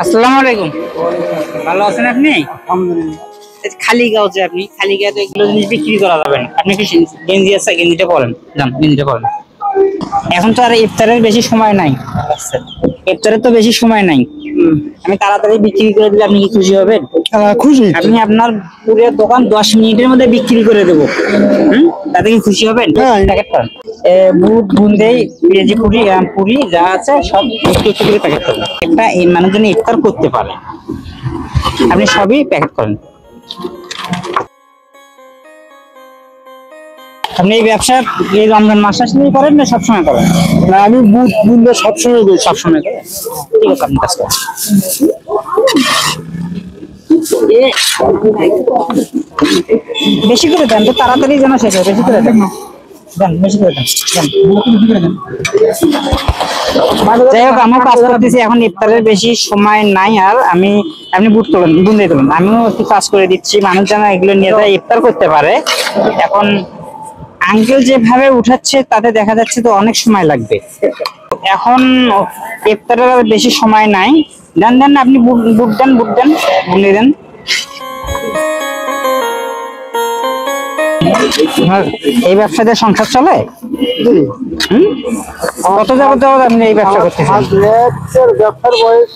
আসসালামু আলাইকুম। ভালো আছেন আপনি? আলহামদুলিল্লাহ। খালি গাওছে আপনি, খালি গায়ে তো এগুলো জিনিস বিক্রি করা যাবে না। আপনি কি গেঞ্জি আছে, গেঞ্জিটা পরেন, যান গেঞ্জিটা পরেন। এখন তো আর ইফতারের বেশি সময় নাই, ইফতারের তো বেশি সময় নাই। আমি তাড়াতাড়ি বিক্রি করে দিলে আপনি কি খুশি হবেন? খুশি। আপনি আপনার পুরো দোকান 10 মিনিটের মধ্যে বিক্রি করে দেবো, তাতে কি খুশি হবেন? প্যাকেট করেন, বুট বুন্দেই পেঁয়াজি পুরি পুরি যা আছে সব একটু একটু করে প্যাকেট করেন। একটা এই মানুষজন ইফতার করতে পারে, আপনি সবই প্যাকেট করেন। আপনি এই ব্যবসা এই রমজান মাস আসলেই করেন না সবসময় করেন? না, আমি বুট বুন্দা সবসময় করি। সবসময় করেন, ঠিক আছে আপনি কাজ করেন। বেশি করে দেন তো, তাড়াতাড়ি যেন শেষ হয়। বেশি করে দেন, বেশি করে দেন। যাই হোক, আমিও কাজ করতেছি এখন, ইফতারের বেশি সময় নাই। আর আপনি বুট তোলেন, বুন্দে তোলেন, আমিও একটু কাজ করে দিচ্ছি। মানুষ যেন এগুলো নিয়ে যায় ইফতার করতে পারে। এখন আঙ্কেল যেভাবে উঠাচ্ছে তাতে দেখা যাচ্ছে তো অনেক সময় লাগবে। এখন ইফতারের বেশি সময় নাই। দেন দেন, আপনি বুট দেন, বুন্দে দেন। এই ব্যবসাতে সংসার চলে? কত যাবত আপনি এই ব্যবসা করতেছেন? ব্যবসার বয়স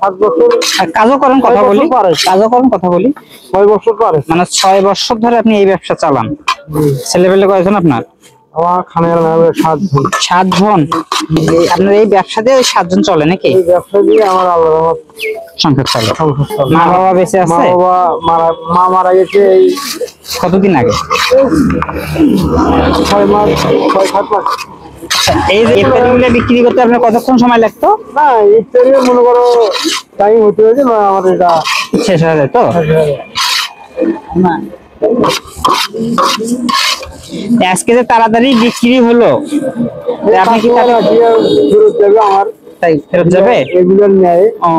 7 বছর। কাজও করেন, কথা বলি, কাজও করেন, কথা বলি। 6 বছর পরে, মানে 6 বছর ধরে আপনি এই ব্যবসা চালান। ছেলেপেলে কয়জন আপনার? আমার খানের 7 জন। 7 জন? আপনার এই ব্যবসা দিয়ে 7 জন চলে নাকি? এই ব্যবসা দিয়ে আমার আল্লাহ সংসার চলে। মা বাবা বেঁচে আছে? মা মারা গেছে এই কতদিন আগে? 6 মাস, 6-7 মাস। এই যে ইফতারিগুলো বিক্রি করতে আপনার কতক্ষণ সময় লাগতো? না, ইফতারি মনে করো টাইম হতে হয়েছে না, আমার এটা শেষ হয়ে যায় তো। না, আজকে যে তাড়াতাড়ি বিক্রি হলো, আপনি কি ফেরত যাবে? আমার তাই ফেরত যাবে এগুলো নেয়। ও,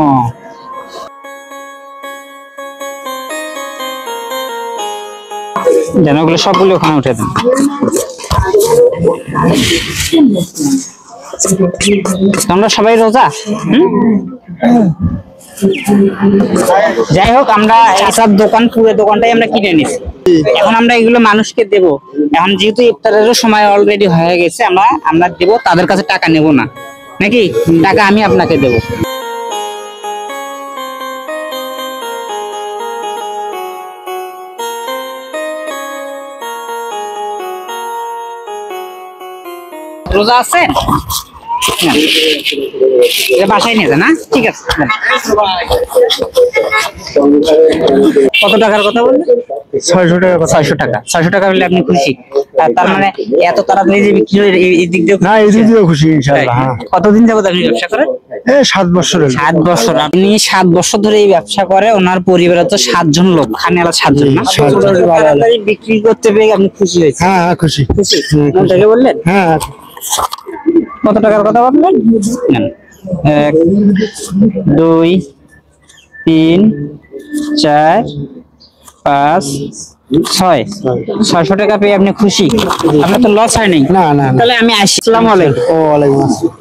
যেন ওগুলো সবগুলো ওখানে উঠে দেন। তোমরা সবাই রোজা? যাই হোক, আমরা চাচার দোকান, পুরো দোকানটাই আমরা কিনে নিছি। এখন আমরা এগুলো মানুষকে দেব। এখন যেহেতু ইফতারেরও সময় অলরেডি হয়ে গেছে, আমরা দেব, তাদের কাছে টাকা নেব না, নাকি? টাকা আমি আপনাকে দেব। রোজা আছেন? বাসায় নিয়ে যান, ঠিক আছে। কত টাকার কথা বললেন? 600 টাকা। 600 টাকা। 600 টাকা হলে আপনি খুশি? তার মানে এত তাড়াতাড়ি যে বিক্রি হয় এই দিক দিয়ে? না, এই দিক দিয়েও খুশি ইনশাআল্লাহ। কতদিন যাবত আপনি ব্যবসা করেন? 7 বছর। 7 বছর। আপনি 7 বছর ধরে এই ব্যবসা করে, ওনার পরিবারে তো 7 জন লোক, খানেওয়ালা 7 জন না? তাড়াতাড়ি বিক্রি করতে পেরে আপনি খুশি হয়েছে? হ্যাঁ, খুশি। খুশি মনটাকে বললেন? হ্যাঁ। কত টাকার কথা বললেন? 1 2 3 4 5 6 600 টাকা পেয়ে আপনি খুশি? আপনার তো লস হয় নাই? না না। তাহলে আমি আসি। আসসালামু আলাইকুম। ওয়ালাইকুম আসসালাম।